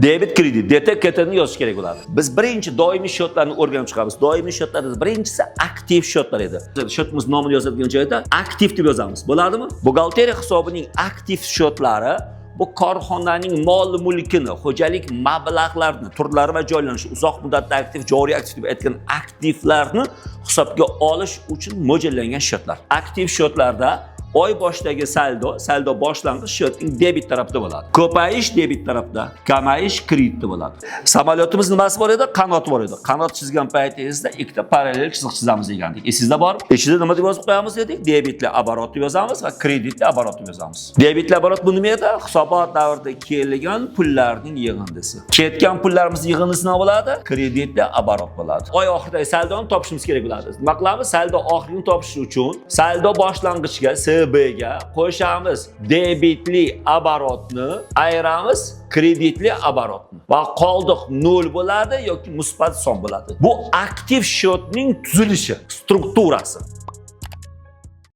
Debit, kredit, debit, ketini yozish kerak bo'ladi. Biz birinchi doimiy shotlarni o'rganib chiqamiz. Doimiy shotlarning birinchisi aktiv shotlar edi. Shotimiz nomini yozadigan joyda aktiv deb yozamiz. Bo'ladimi? Buxgalteriya hisobining aktiv shotlari bu korxonaning mol-mulkini, xo'jalik mablag'larini, turlari va joylanishi, uzoq muddatli aktiv, joriy aktiv deb aytgan aktivlarni hisobga olish uchun mo'ljallangan shotlar. Aktiv shotlarda oy boshidagi saldo boshlang'ich shotning debit tarafida bo'ladi. Ko'payish debit tarafda, kamayish kreditda bo'ladi. Samolyotimiz nimasi bor edi? Qanot bor edi. Qanot chizgan paytingizda ikkita parallel chiziq chizamiz degandik. Esingizda bor? Ichida nima deb yozib qo'yamiz dedik? Debitli оборот deb yozamiz va kreditli оборот deb yozamiz. Debitli оборот bu nima edi? Hisobot davrida kelgan pullarning yig'indisi. Ketgan pullarimiz yig'indisi nima bo'ladi? Kreditli оборот bo'ladi. Oy oxiridagi saldoni topishimiz kerak bo'ladi. Nima qilamiz? Saldo oxirini topish uchun saldo boshlang'ichga CBga qo'shamiz debitli оборотni, ayiramiz kreditli оборотni va qoldiq 0 bo'ladi yoki musbat son bo'ladi. Bu aktiv shotning tuzilishi, strukturasi.